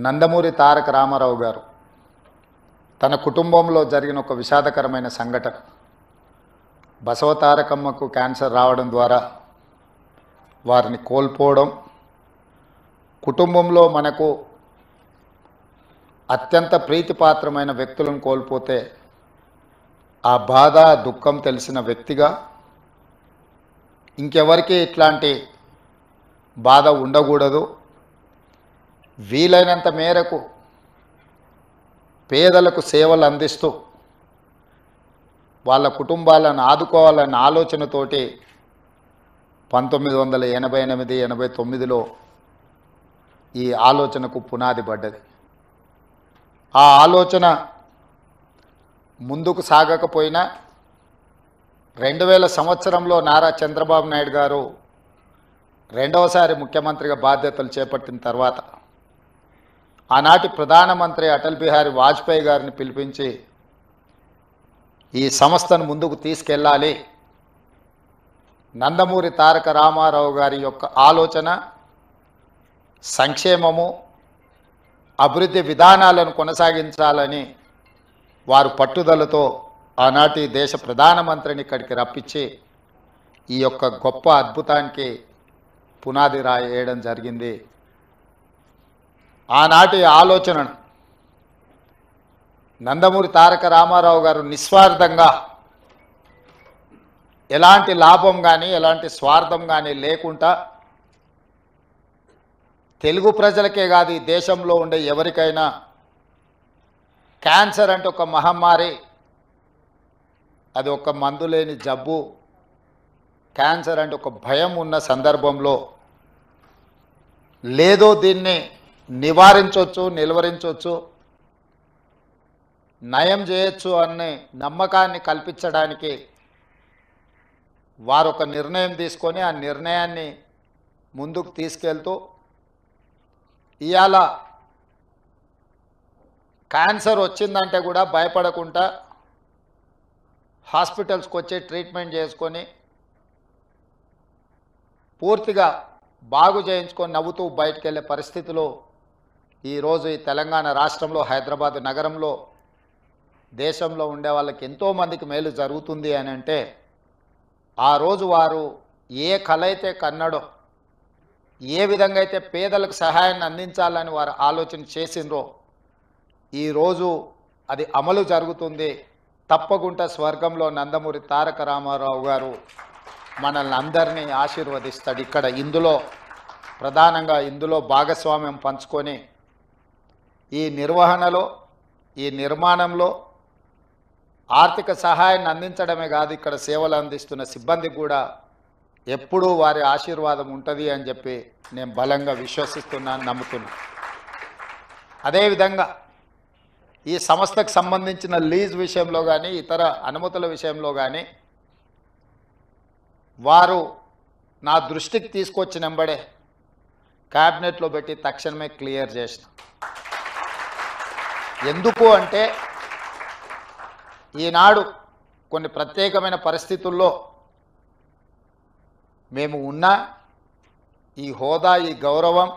నందమూరి తారక రామారావు గారు తన కుటుంబంలో జరిగిన ఒక విషాదకరమైన సంఘటన. బసవతారకమ్మకు క్యాన్సర్ రావడం ద్వారా వారిని కోల్పోవడం, కుటుంబంలో మనకు అత్యంత ప్రీతిపాత్రమైన వ్యక్తులను కోల్పోతే ఆ బాధ దుఃఖం తెలిసిన వ్యక్తిగా ఇంకెవరికి ఇట్లాంటి బాధ ఉండకూడదు. వీలైనంత మేరకు పేదలకు సేవలు అందిస్తూ వాళ్ళ కుటుంబాలను ఆదుకోవాలన్న ఆలోచనతోటి 1988-89లో ఈ ఆలోచనకు పునాది పడ్డది. ఆ ఆలోచన ముందుకు సాగకపోయినా 2000 సంవత్సరంలో నారా చంద్రబాబు నాయుడు గారు రెండవసారి ముఖ్యమంత్రిగా బాధ్యతలు చేపట్టిన తర్వాత ఆనాటి ప్రధానమంత్రి అటల్ బిహారీ వాజ్పేయి గారిని పిలిపించి ఈ సంస్థను ముందుకు తీసుకెళ్ళాలి, నందమూరి తారక రామారావు గారి యొక్క ఆలోచన సంక్షేమము అభివృద్ధి విధానాలను కొనసాగించాలని వారు పట్టుదలతో ఆనాటి దేశ ప్రధానమంత్రిని ఇక్కడికి రప్పించి ఈ యొక్క గొప్ప అద్భుతానికి పునాది రాయడం జరిగింది. ఆనాటి ఆలోచనను నందమూరి తారక రామారావు గారు నిస్వార్థంగా ఎలాంటి లాభం కానీ ఎలాంటి స్వార్థం కానీ లేకుండా తెలుగు ప్రజలకే కాదు ఈ దేశంలో ఉండే ఎవరికైనా క్యాన్సర్ అంటే ఒక మహమ్మారి, అది ఒక మందు లేని జబ్బు, క్యాన్సర్ అంటే ఒక భయం ఉన్న సందర్భంలో లేదో దీన్ని నివారించవచ్చు, నిలువరించవచ్చు, నయం చేయొచ్చు అనే నమ్మకాన్ని కల్పించడానికి వారు ఒక నిర్ణయం తీసుకొని ఆ నిర్ణయాన్ని ముందుకు తీసుకెళ్తూ ఇవాళ క్యాన్సర్ వచ్చిందంటే కూడా భయపడకుండా హాస్పిటల్స్కి వచ్చి ట్రీట్మెంట్ చేసుకొని పూర్తిగా బాగు చేయించుకొని నవ్వుతూ బయటకు వెళ్ళే పరిస్థితిలో ఈరోజు ఈ తెలంగాణ రాష్ట్రంలో హైదరాబాద్ నగరంలో దేశంలో ఉండే వాళ్ళకి ఎంతోమందికి మేలు జరుగుతుంది అని అంటే ఆ రోజు వారు ఏ కళ అయితే కన్నాడో, ఏ విధంగా అయితే పేదలకు సహాయాన్ని అందించాలని వారు ఆలోచన చేసిండ్రో ఈరోజు అది అమలు జరుగుతుంది. తప్పకుండా స్వర్గంలో నందమూరి తారక రామారావు గారు మనల్ని అందరినీ ఆశీర్వదిస్తాడు. ఇక్కడ ప్రధానంగా ఇందులో భాగస్వామ్యం పంచుకొని ఈ నిర్వహణలో, ఈ నిర్మాణంలో ఆర్థిక సహాయాన్ని అందించడమే కాదు, ఇక్కడ సేవలు అందిస్తున్న సిబ్బందికి కూడా ఎప్పుడూ వారి ఆశీర్వాదం ఉంటుంది అని చెప్పి నేను బలంగా విశ్వసిస్తున్నాను, నమ్ముతున్నాను. అదేవిధంగా ఈ సంస్థకు సంబంధించిన లీజ్ విషయంలో కానీ ఇతర అనుమతుల విషయంలో కానీ వారు నా దృష్టికి తీసుకొచ్చినంబడే క్యాబినెట్లో పెట్టి తక్షణమే క్లియర్ చేసిన. ఎందుకు అంటే ఈనాడు కొన్ని ప్రత్యేకమైన పరిస్థితుల్లో మేము ఉన్న ఈ హోదా, ఈ గౌరవం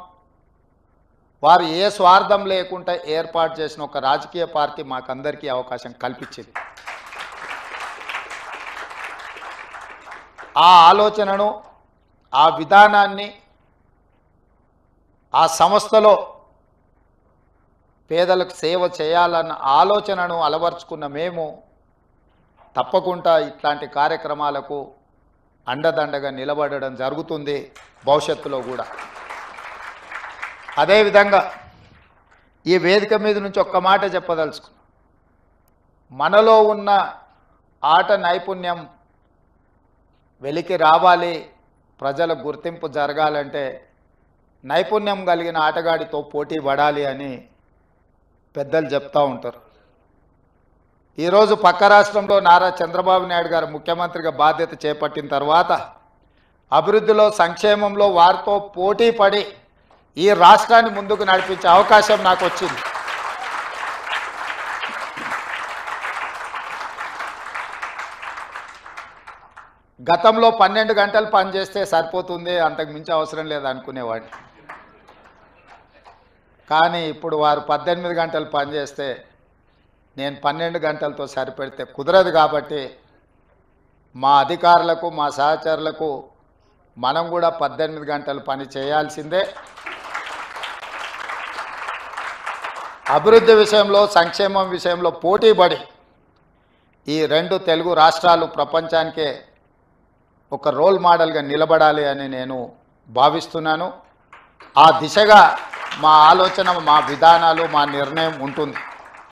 వారు ఏ స్వార్థం లేకుండా ఏర్పాటు చేసిన ఒక రాజకీయ పార్టీ మాకందరికీ అవకాశం కల్పించింది. ఆ ఆలోచనను, ఆ విధానాన్ని ఆ సంస్థలో పేదలకు సేవ చేయాలన్న ఆలోచనను అలవర్చుకున్న మేము తప్పకుండా ఇట్లాంటి కార్యక్రమాలకు అండదండగా నిలబడడం జరుగుతుంది భవిష్యత్తులో కూడా. అదేవిధంగా ఈ వేదిక మీద నుంచి ఒక్క మాట చెప్పదలుచుకున్నాం. మనలో ఉన్న ఆట నైపుణ్యం వెలికి రావాలి, ప్రజల గుర్తింపు జరగాలంటే నైపుణ్యం కలిగిన ఆటగాడితో పోటీ పడాలి అని పెద్దలు చెప్తూ ఉంటారు. ఈరోజు పక్క రాష్ట్రంలో నారా చంద్రబాబు నాయుడు గారు ముఖ్యమంత్రిగా బాధ్యత చేపట్టిన తర్వాత అభివృద్ధిలో, సంక్షేమంలో వారితో పోటీ పడి ఈ రాష్ట్రాన్ని ముందుకు నడిపించే అవకాశం నాకు వచ్చింది. గతంలో 12 గంటలు పనిచేస్తే సరిపోతుంది, అంతకు మించి అవసరం లేదు అనుకునేవాడిని. కానీ ఇప్పుడు వారు 18 గంటలు పనిచేస్తే నేను 12 గంటలతో సరిపెడితే కుదరదు. కాబట్టి మా అధికారులకు మా సహచరులకు మనం కూడా 18 గంటలు పని చేయాల్సిందే. అభివృద్ధి విషయంలో సంక్షేమం విషయంలో పోటీపడి ఈ 2 తెలుగు రాష్ట్రాలు ప్రపంచానికే ఒక రోల్ మోడల్గా నిలబడాలి అని నేను భావిస్తున్నాను. ఆ దిశగా మా ఆలోచన, మా విధానాలు, మా నిర్ణయం ఉంటుంది.